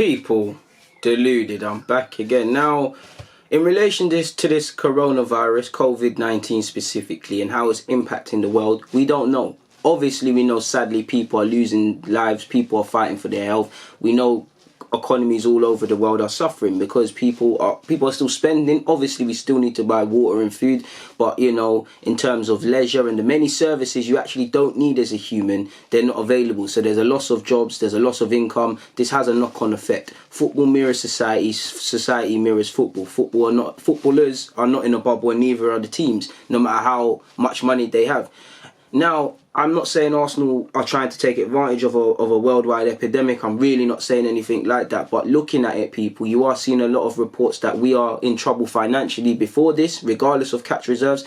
People, Deluded, I'm back again. Now, in relation to this coronavirus, COVID-19 specifically, and how it's impacting the world, we don't know. Obviously, we know sadly people are losing lives, people are fighting for their health. We know economies all over the world are suffering because people are still spending. Obviously, we still need to buy water and food, but you know, in terms of leisure and the many services you actually don't need as a human, they're not available. So there's a loss of jobs, there's a loss of income. This has a knock-on effect. Football mirrors society, society mirrors football. Footballers are not in a bubble, and neither are the teams, no matter how much money they have. Now, I'm not saying Arsenal are trying to take advantage of a worldwide epidemic. I'm really not saying anything like that. But looking at it, people, you are seeing a lot of reports that we are in trouble financially before this, regardless of cash reserves.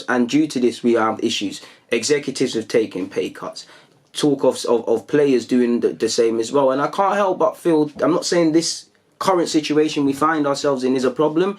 And due to this, we have issues. Executives have taken pay cuts. Talk of players doing the same as well. And I can't help but feel, I'm not saying this current situation we find ourselves in is a problem,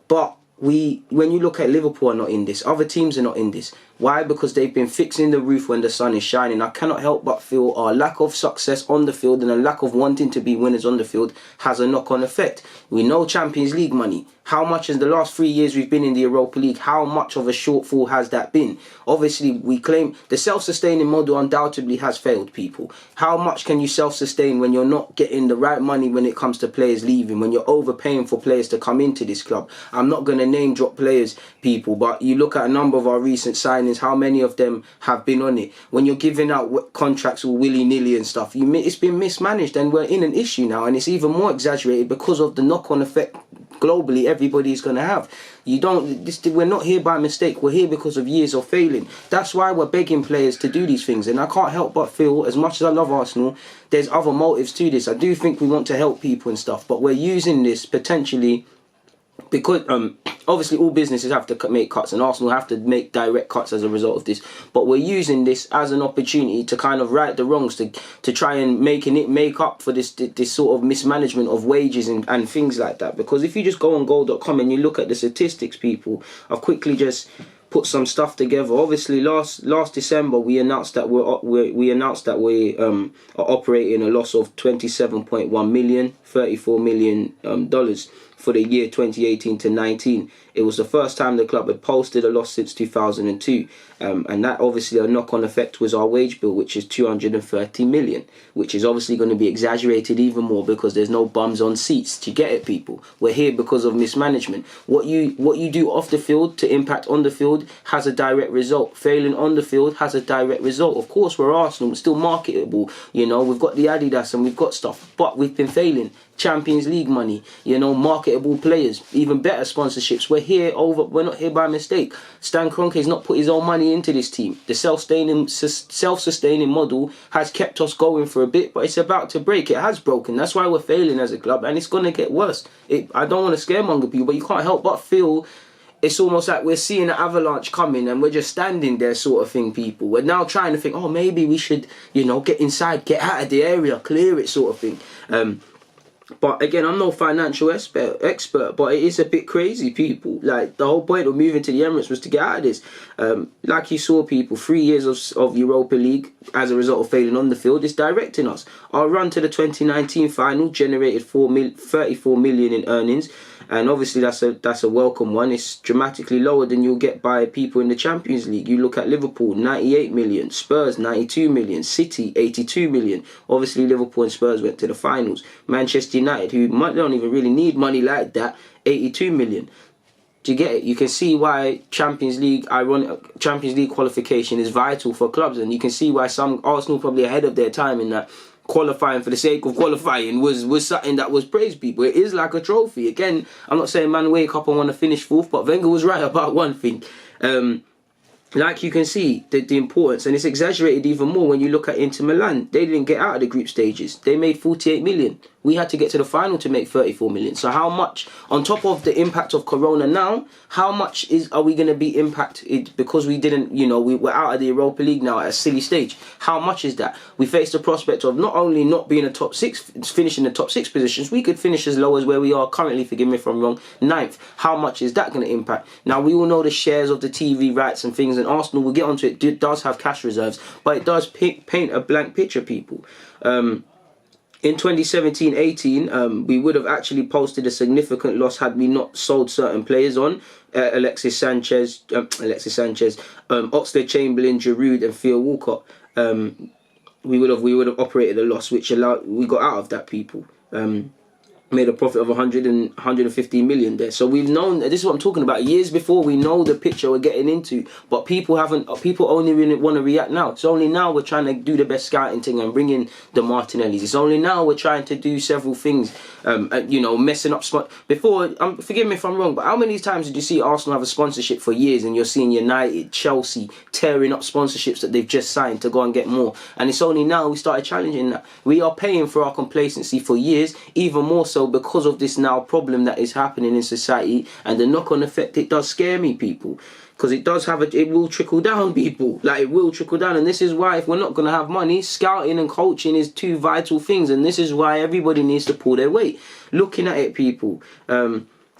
but when you look at Liverpool are not in this, other teams are not in this. Why? Because they've been fixing the roof when the sun is shining. I cannot help but feel our lack of success on the field and a lack of wanting to be winners on the field has a knock-on effect. We know Champions League money. How much in the last 3 years we've been in the Europa League, how much of a shortfall has that been? Obviously, we claim the self-sustaining model undoubtedly has failed, people. How much can you self-sustain when you're not getting the right money when it comes to players leaving, when you're overpaying for players to come into this club? I'm not going to name drop players, people, but you look at a number of our recent signings, how many of them have been on it? When you're giving out contracts all willy-nilly and stuff, it's been mismanaged, and we're in an issue now, and it's even more exaggerated because of the knock-on effect globally everybody's going to have. We're not here by mistake. We're here because of years of failing. That's why we're begging players to do these things. And I can't help but feel, as much as I love Arsenal, there's other motives to this. I do think we want to help people and stuff, but we're using this potentially because obviously all businesses have to make cuts, and Arsenal have to make direct cuts as a result of this. But we're using this as an opportunity to kind of right the wrongs, to try and make up for this sort of mismanagement of wages and things like that. Because if you just go on goal.com and you look at the statistics, people, I've quickly just put some stuff together. Obviously, last December we announced that we are operating a loss of 27.1 million, $34 million for the year 2018 to 19. It was the first time the club had posted a loss since 2002, and that obviously a knock-on effect was our wage bill, which is 230 million, which is obviously going to be exaggerated even more because there's no bums on seats. Do you get it, people? We're here because of mismanagement. What you do off the field to impact on the field has a direct result. Failing on the field has a direct result. Of course, we're Arsenal, we're still marketable. You know, we've got the Adidas and we've got stuff, but we've been failing. Champions League money, you know, marketable players, even better sponsorships. We're not here by mistake. Stan Kroenke's not put his own money into this team. The self-sustaining model has kept us going for a bit, but it's about to break. It has broken. That's why we're failing as a club, and it's going to get worse. I don't want to scaremonger people, but you can't help but feel it's almost like we're seeing an avalanche coming and we're just standing there, sort of thing, people. We're now trying to think, oh, maybe we should, you know, get inside, get out of the area, clear it, sort of thing. But again, I'm no financial expert, but it is a bit crazy, people. Like, the whole point of moving to the Emirates was to get out of this. Like you saw, people, 3 years of Europa League as a result of failing on the field is directing us. Our run to the 2019 final generated 34 million in earnings. And obviously that's a welcome one. It's dramatically lower than you'll get by people in the Champions League. You look at Liverpool, 98 million. Spurs, 92 million. City, 82 million. Obviously Liverpool and Spurs went to the finals. Manchester United, who don't even really need money like that, 82 million. Do you get it? You can see why Champions League qualification is vital for clubs, and you can see why some Arsenal probably ahead of their time in that. Qualifying for the sake of qualifying was something that was praised, people. It is like a trophy. Again, I'm not saying man wake up and want to finish fourth, but Wenger was right about one thing. Like you can see, the importance, and it's exaggerated even more when you look at Inter Milan. They didn't get out of the group stages. They made 48 million. We had to get to the final to make 34 million. So how much, on top of the impact of Corona now, how much are we going to be impacted because we didn't, you know, we're out of the Europa League now at a silly stage? How much is that? We face the prospect of not only not being a top six, finishing the top six positions, we could finish as low as where we are currently, forgive me if I'm wrong, 9th. How much is that going to impact? Now, we all know the shares of the TV rights and things, and Arsenal, we'll get onto it, does have cash reserves, but it does paint a blank picture, people. in 2017-18, we would have actually posted a significant loss had we not sold certain players on. Alexis Sanchez, Oxlade-Chamberlain, Giroud and Theo Walcott. We would have operated a loss, which we got out of that, people. Made a profit of 115 million there. So we've known, this is what I'm talking about, years before we know the picture we're getting into, but people only really want to react now. It's only now we're trying to do the best scouting thing and bring in the Martinellis. It's only now we're trying to do several things, messing up before, forgive me if I'm wrong, but how many times did you see Arsenal have a sponsorship for years and you're seeing United, Chelsea tearing up sponsorships that they've just signed to go and get more? And it's only now we started challenging that. We are paying for our complacency for years, even more so because of this now problem that is happening in society, and the knock-on effect, it does scare me, people, because it will trickle down, people. Like, it will trickle down. And this is why, if we're not going to have money, scouting and coaching is two vital things, and this is why everybody needs to pull their weight. Looking at it, people,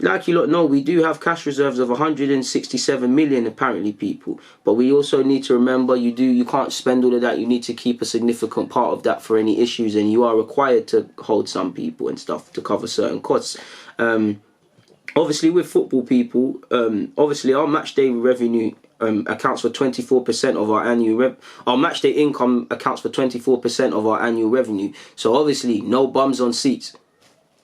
like you lot know, we do have cash reserves of 167 million apparently, people. But we also need to remember, you can't spend all of that. You need to keep a significant part of that for any issues, and you are required to hold some people and stuff to cover certain costs. Obviously, with football, people, obviously our match day revenue accounts for 24% of our annual our match day income accounts for 24% of our annual revenue. So obviously, no bums on seats.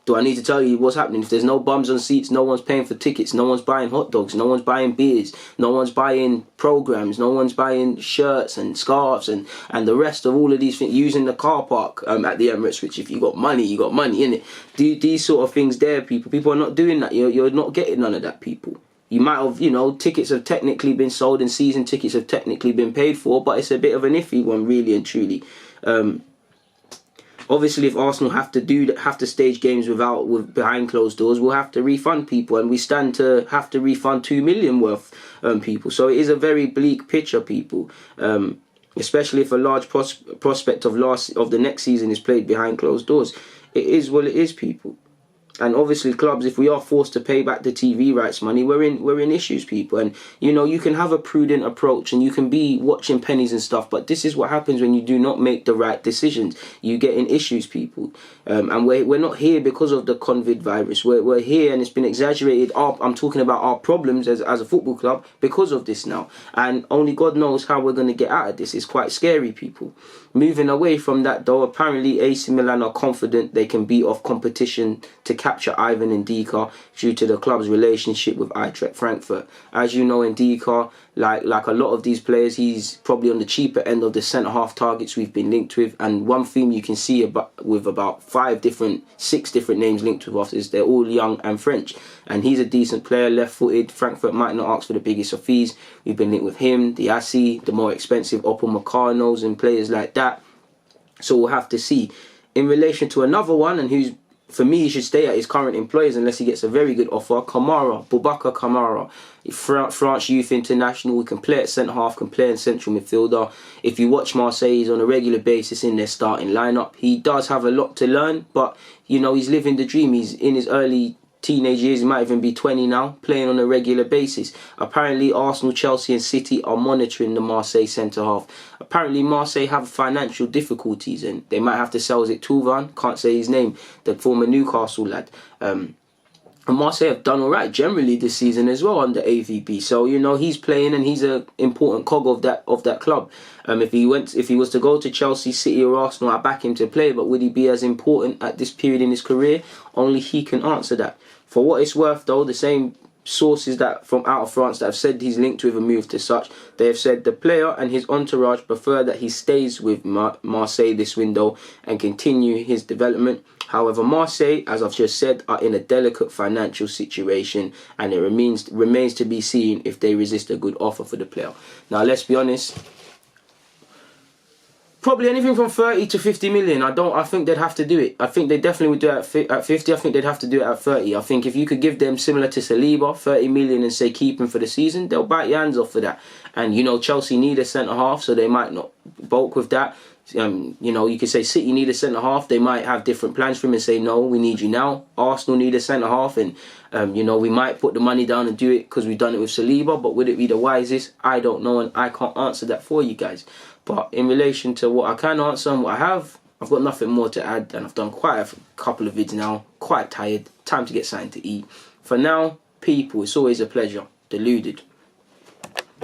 Do I need to tell you what's happening? If there's no bums on seats, no one's paying for tickets, no one's buying hot dogs, no one's buying beers, no one's buying programs, no one's buying shirts and scarves and the rest of all of these things, using the car park at the Emirates, which if you got money, innit? These sort of things there, people are not doing that. You're not getting none of that, people. You might have, tickets have technically been sold and season tickets have technically been paid for, but it's a bit of an iffy one, really and truly. Obviously, if Arsenal have to stage games behind closed doors, we'll have to refund people, and we stand to have to refund 2 million worth people. So it is a very bleak picture, people. Especially if a large prospect of the next season is played behind closed doors. It is what it is, people. And obviously, clubs, if we are forced to pay back the TV rights money, we're in issues, people. And you can have a prudent approach and you can be watching pennies and stuff, but this is what happens when you do not make the right decisions. You get in issues, people. And we're not here because of the COVID virus. We're here, and it's been exaggerated. I'm talking about our problems as a football club because of this now. And only God knows how we're going to get out of this. It's quite scary, people. Moving away from that, though, apparently AC Milan are confident they can beat off competition to capture Ivan Ndika due to the club's relationship with Eintracht Frankfurt. As you know, Ndika, like a lot of these players, he's probably on the cheaper end of the centre-half targets we've been linked with. And one thing you can see with about 6 different names linked with us is they're all young and French. And he's a decent player, left-footed. Frankfurt might not ask for the biggest of fees. We've been linked with him, Diassi, the more expensive Upamecano's and players like that. So we'll have to see. In relation to another one, and who's, for me, he should stay at his current employers unless he gets a very good offer, Boubacar Kamara. France Youth International, we can play at centre-half, can play in central midfielder. If you watch Marseille, he's on a regular basis in their starting lineup. He does have a lot to learn, but, he's living the dream. He's in his early teenage years, he might even be 20 now, playing on a regular basis. Apparently, Arsenal, Chelsea and City are monitoring the Marseille centre-half. Apparently, Marseille have financial difficulties and they might have to sell, is it Touvan? Can't say his name, the former Newcastle lad. And Marseille have done all right generally this season as well under AVB. So, he's playing and he's an important cog of that club. If he was to go to Chelsea, City or Arsenal, I back him to play, but would he be as important at this period in his career? Only he can answer that. For what it's worth, though, the same sources that from out of France that have said he's linked with a move to such, they have said the player and his entourage prefer that he stays with Marseille this window and continue his development. However, Marseille, as I've just said, are in a delicate financial situation, and it remains to be seen if they resist a good offer for the player. Now, let's be honest. Probably anything from 30 to 50 million. I think they'd have to do it. I think they definitely would do it at 50. I think they'd have to do it at 30. I think if you could give them, similar to Saliba, 30 million and say keep him for the season, they'll bite your hands off for that. And, Chelsea need a centre-half, so they might not bulk with that. You could say City need a centre-half. They might have different plans for him and say, no, we need you now. Arsenal need a centre-half and, we might put the money down and do it because we've done it with Saliba, but would it be the wisest? I don't know, and I can't answer that for you guys. But in relation to what I can answer and what I have, I've got nothing more to add, and I've done quite a couple of vids now. Quite tired. Time to get something to eat. For now, people, it's always a pleasure. Deluded.